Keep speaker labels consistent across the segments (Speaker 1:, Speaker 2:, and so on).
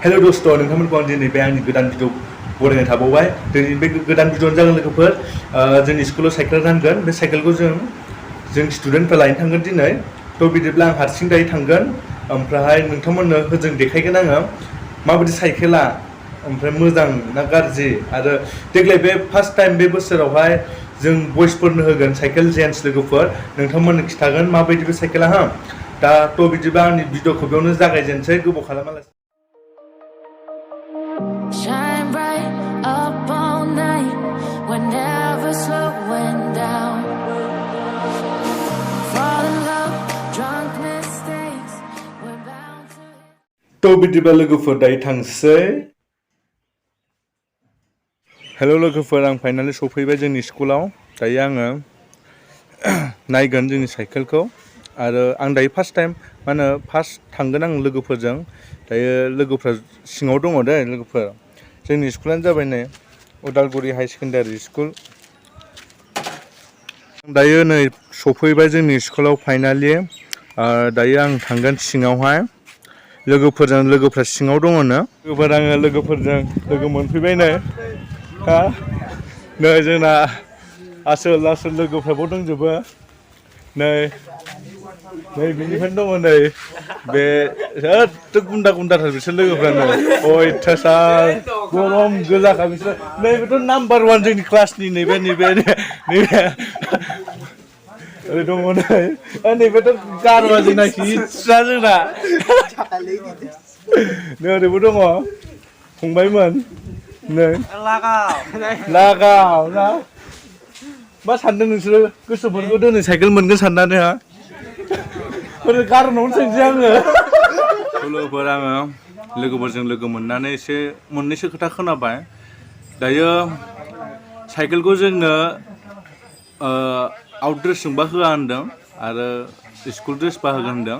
Speaker 1: Hello दोस्त नोंथांमोनखौ आं दिनै बे आंनि गोदान भिडिअ बरायनाय थाबावबाय दिनै बे गोदान भिडिअआनो जागोन लोगोफोर जोंनि स्कुलाव साइकेल रानगोन बे साइकेलखौ जों स्टुडेन्टफ्रा लायनो थांगोन दिनै थ' बिदिब्ला आं हारसिं दायो थांगोन ओमफ्राय नोंथांमोननो होजों देखायगोन आङो माबायदि साइकेला ओमफ्राय मोजां ना गाज्रि आरो देग्लाय बे फार्स्ट टाइम बे बोसोरावहाय जों बयसफोरनो होगोन साइकेल जेन्ट्स लोगोफोर नोंथांमोननो खिथागोन माबायदि बे साइकेला दा थ' बिदिबा आंनि भिडिअखौ बेयावनो जागायजेनसै गोबाव खालामालासे
Speaker 2: Shine bright up all night, we're never slowing down. Fall in love, drunk mistakes, we're bound to.
Speaker 1: थ' बिदिबा लोगोफोर दायो थांसै हेल' लोगोफोर आं फाइनालि सफैबाय जोंनि स्कुलाव दायो आङो नायगोन जोंनि साइकेलखौ आरो आं दायो फार्स्ट टाइम फार्स्ट थांगोन आं लोगोफोरजों दायो लोगोफ्रा सिङाव दङ दे लोगोफोर जोंनि स्कुलानो जाबाय नै उदालगुरि हाई सेकेन्डारि स्कुल दायो नै सफैबाय जोंनि स्कुलाव फाइनालि दायो आं थांगोन सिङावहाय लोगोफ्रा सिङाव दङनो आङो लोगोफोरजों लोगो मोनफैबाय नै जोंना आसोल लोगोफ्राबो दंजोबो नै बिनिफ्रायनो दङ नै बे एथ' गुन्दाथार बिसोर लोगोफ्रानो अयथासार गरम गोजाखा बिसोर नैबेथ' नाम्बार वान जोंनि क्लासनि नैबे ओरै दङ नैबेथ' गार'आ जोंना हिटसा जोंना नै ओरैबो दङ फंबायमोन नै लागाव ना मा सानदों नोंसोरो गोसोफोरखौ दिनै साइकेल मोनगोन साननानै ओरै गार'नावनो सोंसै आङो लोगोफोरजों लोगो मोननानै एसे मोननैसो खोथा खोनाबाय दायो साइकेलखौ जोंनो आउट ड्रेसजोंबा होआ होनदों आरो स्कुल ड्रेसबा होगोन होनदों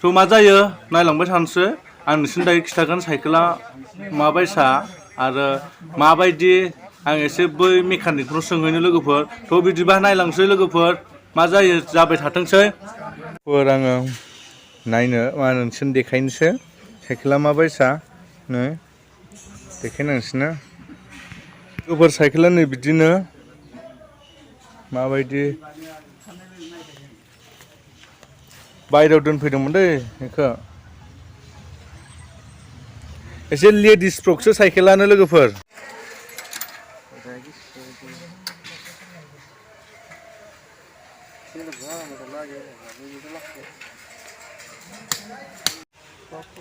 Speaker 1: थ' मा जायो नायलांबाय थानोसै आं नोंसोरनो दायो खिथागोन साइकेला माबायसा आरो माबायदि आं एसे बै मेकानिकफोराव सोंहैनो लोगोफोर थ' बिदिबा नायलांसै लोगोफोर मा जायो जाबाय थाथोंसै आङो नायनो नोंसोरनो देखायनोसै साइकेला माबायसा नै देखायनांसिनो लोगोफोर साइकेला नै बिदिनो माबायदि बायहेरायाव दोनफैदोंमोन दै बेखौ एसे लेडिस फ्रकसो साइकेलानो लोगोफोर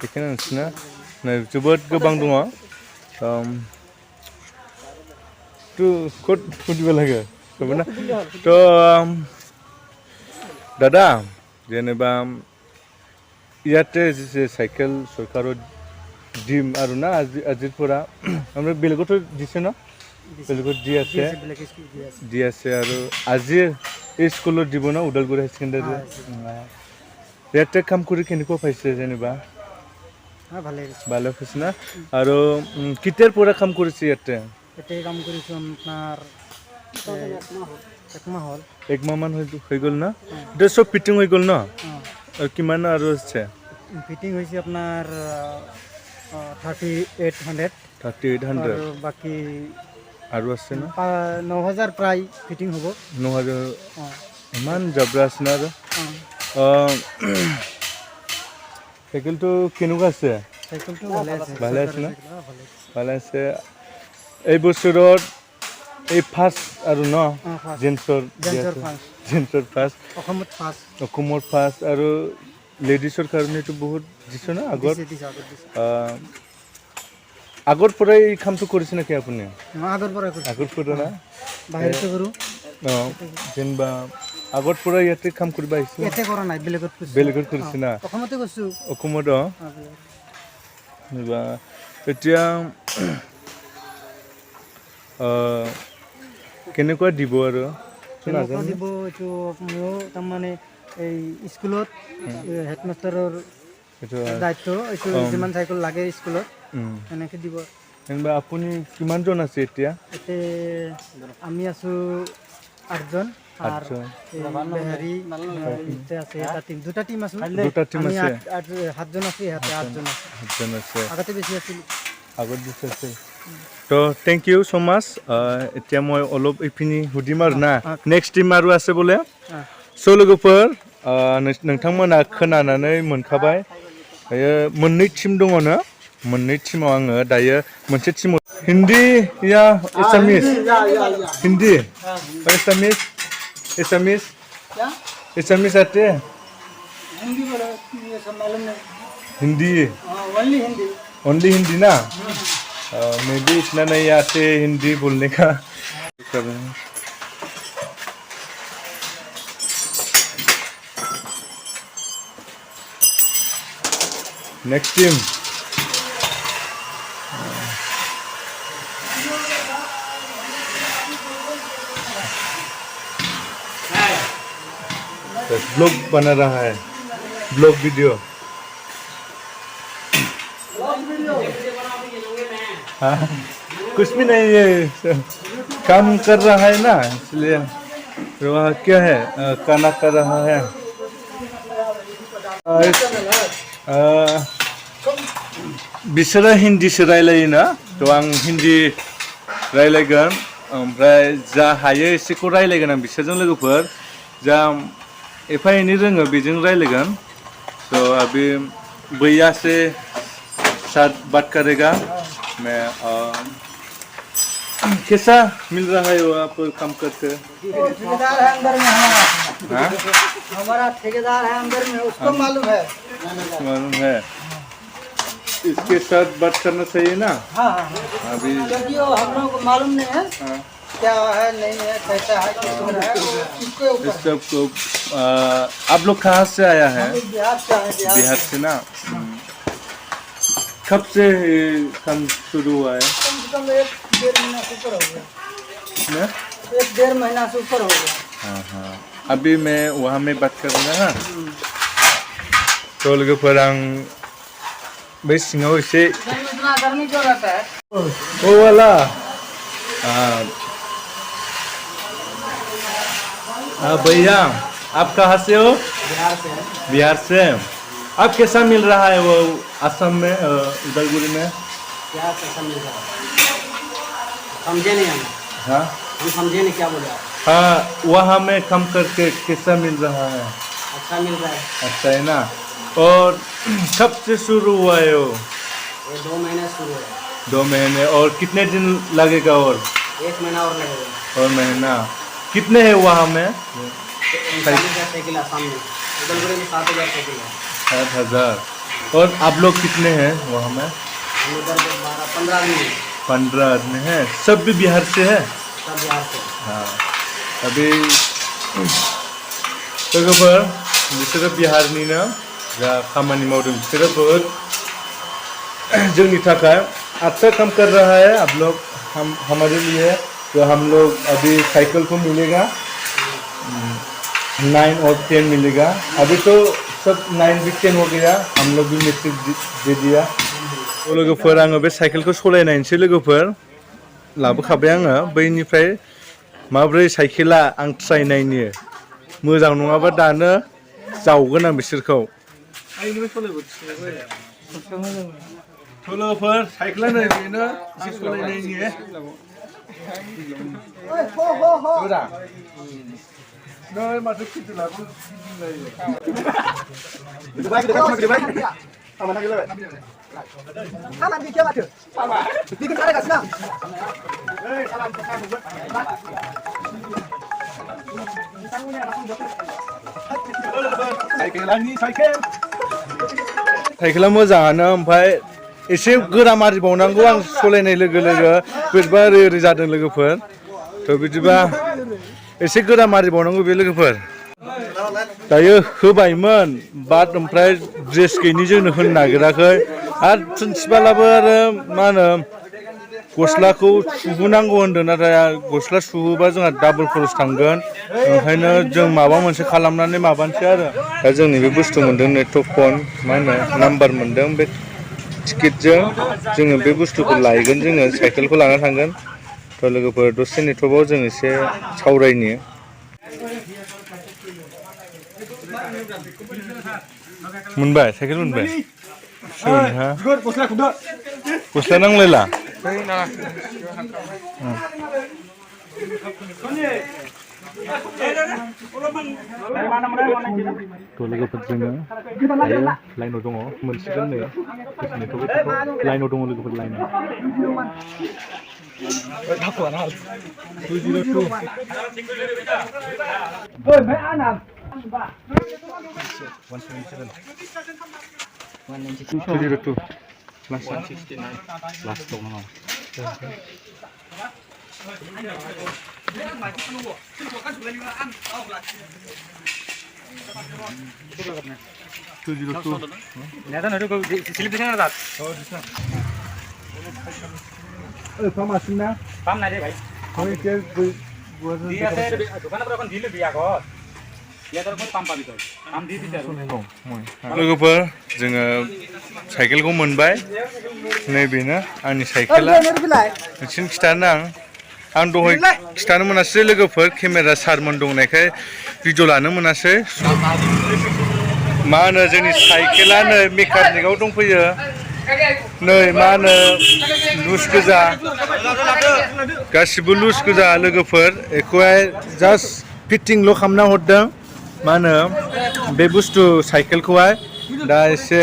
Speaker 1: बेखायनो नोंसोरनो नै जोबोद गोबां दङ थ' दादा जेनेबा ইয়াতে যে সাইকেল সরকারত দিম আৰু না আজিৰ পৰা আমরা বেলেগত দিছে ন বেলেগত দি আছে আৰু আজি এই স্কুলত দিব ন উদালগুৰি হাই সেকেন্ডাৰী ইয়াতে কাম কৰি কেনেকুৱা পাইছে যেনিবা ভালে পাইছে না আৰু কেতিয়াৰ পৰা কাম কৰিছে ইয়াতে
Speaker 3: কাম কৰিছোঁ আপোনাৰ
Speaker 1: এক মাহ মান হৈ গ'ল না এতিয়া চব ফিটিং হৈ গ'ল ন কিমান আৰু আছে
Speaker 3: ফিটিং হৈছে আপোনাৰ 3800 বাকী
Speaker 1: আৰু আছে ন
Speaker 3: 9000 প্ৰায় ফিটিং হ'ব
Speaker 1: 9000 ইমান জাবৰা আছে না আৰু সাইকেলটো কেনেকুৱা আছে
Speaker 3: সাইকেলটো
Speaker 1: ভালে আছে না ভালে আছে এই বছৰত এই ফাৰ্ষ্ট আৰু ন জেন্টছৰ ফাৰ্ষ্ট অসমৰ ফাৰ্ষ্ট আৰু লেডিছৰ কাৰণেতো বহুত দিছে না আগৰ পৰাই এই কামটো কৰিছে নেকি আপুনি আগৰ পৰা না
Speaker 3: বাহিৰতে কৰোঁ
Speaker 1: যেনিবা আগৰ পৰা ইয়াতে কাম কৰিব আহিছে
Speaker 3: ইয়াতে কৰা নাই
Speaker 1: বেলেগত কৰিছে না
Speaker 3: অসমতে কৰিছোঁ
Speaker 1: অসমত এতিয়া কেনেকুৱা দিব আৰু
Speaker 3: দিব এইটো মোৰ তাৰমানে এই স্কুলত হেডমাষ্টাৰৰ দায়িত্ব এইটো যিমান চাইকেল লাগে স্কুলত এনেকৈ দিব
Speaker 1: যেনিবা আপুনি কিমানজন আছে এতিয়া
Speaker 3: আমি আছোঁ 8জন আর
Speaker 1: 8 জন
Speaker 3: বেহারি ইতে আছে এটা টিম দুটা টিম আছে
Speaker 1: দুটা টিম আছে
Speaker 3: 7জন আছে হাতে 8জন আছে
Speaker 1: 8 জন আছে
Speaker 3: আগতে বেশি আছিল
Speaker 1: আগত বেছি আছে তো থ্যাংক ইউ সো মাচ এতিয়া মই অলপ ইপিনি হুদিম आरो ना नेक्स्ट টিম आरो আছে বলে स' लोगोफोर नोंथांमोना खोनानानै मोनखाबाय दायो मोननै टीम दङनो मोननै टीमाव आङो दायो मोनसे टीमाव हिन्दी या एसामिस हिन्दी एसामिस एसामिस एसामिस आते
Speaker 3: हिंदी बोलो ये सब मालूम नहीं
Speaker 1: हिंदी
Speaker 3: ओनली हिंदी
Speaker 1: ओनली हिंदी ना मे भी इतना नहीं आते हिंदी बोलने का नेक्स्ट टीम ब्लॉग बना रहा है ब्लॉग वीडियो हाँ कुछ भी नहीं है काम कर रहा है ना इसलिए वहाँ क्या है खाना कर रहा है बिसोरो हिन्दीसो रायलायोना थ' आं हिन्दी रायलायगोन ओमफ्राय जा हायो एसेखौ रायलायगोन आं बिसोरजों लोगोफोर जा एफा एनै रोङो बेजों रायलायगोन तो अभी भैया से साथ बात करेगा मैं कैसा मिल रहा है वो आप काम करते
Speaker 3: ठेकेदार है अंदर में
Speaker 1: हाँ
Speaker 3: हमारा ठेकेदार है अंदर में उसको मालूम है
Speaker 1: है इसके साथ बात करना चाहिए ना
Speaker 3: हाँ
Speaker 1: अभी
Speaker 3: क्योंकि वो हम लोगों को मालूम नहीं है
Speaker 1: हाँ,
Speaker 3: क्या है नहीं है कैसा है किस तरह है वो इसके ऊपर
Speaker 1: इस सब को आप लोग कहाँ से आया है
Speaker 3: हम लोग बिहार से हैं
Speaker 1: बिहार से ना कब से ये काम शुरू हुआ है
Speaker 3: कम से कम 1-1.5 महीना से ऊपर हो गया
Speaker 1: ना?
Speaker 3: 1-1.5 महीना से ऊपर हो गया
Speaker 1: हाँ हाँ अभी मैं वहाँ में बात करूँगा हाँ तो लोगोफोर आं बै सिङाव एसे
Speaker 3: इतना गर्मी क्यों रहता है
Speaker 1: ओ वाला भैया आप कहाँ से हो
Speaker 3: बिहार से है
Speaker 1: बिहार से अब कैसा मिल रहा है वो असम में उदलगुरी में
Speaker 3: क्या कैसा मिल रहा है समझे नहीं हम
Speaker 1: हाँ
Speaker 3: समझे नहीं क्या बोले
Speaker 1: हाँ वहाँ में काम करके कैसा मिल रहा है
Speaker 3: अच्छा मिल रहा है
Speaker 1: अच्छा है ना और कब से शुरू हुआ है वो
Speaker 3: ये 2 महीने शुरू है
Speaker 1: 2 महीने और कितने दिन लगेगा और
Speaker 3: 1 महीना और लगेगा
Speaker 1: और महीना कितने हैं वहाँ में
Speaker 3: 40,000 साइकिल आसाम में उदलगुरी में 7,000 साइकिल है
Speaker 1: 7,000 और आप लोग कितने हैं वहाँ में
Speaker 3: हम उधर 12-15 आदमी हैं
Speaker 1: 15 आदमी हैं सब भी बिहार से है
Speaker 3: सब बिहार से
Speaker 1: हाँ अभी लोगोफोर बिसोरो बिहारनिनो जा खामानि मावदों बिसोरो बहुत जोंनि थाखाय अच्छा काम कर रहा है आप लोग हमारे लिए तो हम लोग अभी साइकिल को मिलेगा 9 और 10 मिलेगा अभी तो सब 9 भी 10 हो गया हम लोग भी मैसेज दे दिया तो लोगोफोर आङो बे साइकेलखौ सलायनायनोसै लोगोफोर लाबोखाबाय आङो बैनिफ्राय माब्रै साइकेला आं ट्राइ नायनो मोजां नङाबा दानो जावगोन आं बिसोरखौ लोगोफोर साइकेला नै बेनो एसे सलायनायनि नै माथो खिथुलाबो साइकेला मोजाङानो ओमफ्राय एसे गोरा मारिबावनांगौ आं सलायनाय लोगो लोगो बोरैबा ओरै जादों लोगोफोर थ' बिदिबा एसे गोरा मारिबावनांगौ बे लोगोफोर दायो होबायमोन बाट ओमफ्राय ड्रेस गैयिनि जोंनो होनो नागिराखै आरो प्रिन्सिपालाबो आरो मा होनो गस्लाखौ सुहोनांगौ होनदों नाथाय गस्ला सुहोबा जोंहा डाबल खरस थांगोन ओंखायनो जों माबा मोनसे खालामनानै माबानोसै आरो दा जों नैबे बुस्थु मोन्दों नेटवर्क फन मा होनो नाम्बार मोन्दों बे टिकेटजों जोङो बे बुस्थुखौ लायगोन जोङो साइकेलखौ लाना थांगोन थ' लोगोफोर दसे नेटवर्कआव जों एसे सावरायनि मोनबाय साइकेल मोनबाय हा गस्ला नांलायला थ' लोगोफोर जोङो लाइनाव दङ मोनसिगोन नै लाइनाव दङ लोगोफोर लाइनाव 202 last 169 last dong nào लोगोफोर जोङो साइकेलखौ मोनबाय नैबेनो आंनि साइकेला नोंसिनो खिथानो आं दहाय खिथानो मोनासै लोगोफोर केमेरा सारमोन दंनायखाय भिडिअ लानो मोनासै मा होनो जोंनि साइकेला नै मेकानिकआव दंफैयो नै मा होनो लुज गोजा गासिबो लुज गोजा लोगोफोर बेखौहाय जास्ट फिटिंल' खालामना हरदों मा होनो बे बुस्थु साइकेलखौहाय दा एसे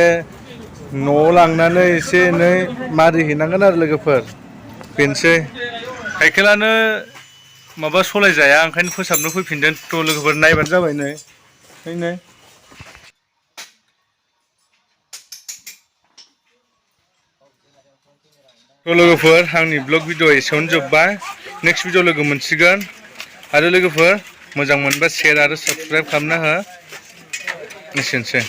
Speaker 1: न'आव लांनानै एसे एनै मारिहैनांगोन आरो लोगोफोर बेनोसै साइकेलानो माबा सलायजाया ओंखायनो फोसाबनो फैफिनदों थ' लोगोफोर नायबानो जाबाय नै थ' लोगोफोर आंनि ब्लग भिडिअ एसेयावनो जोब्बाय नेक्स्ट भिडिअ लोगो मोनसिगोन आरो लोगोफोर मोजां मोनबा शेयार आरो साबस्क्राइब खालामना हो एसेनोसै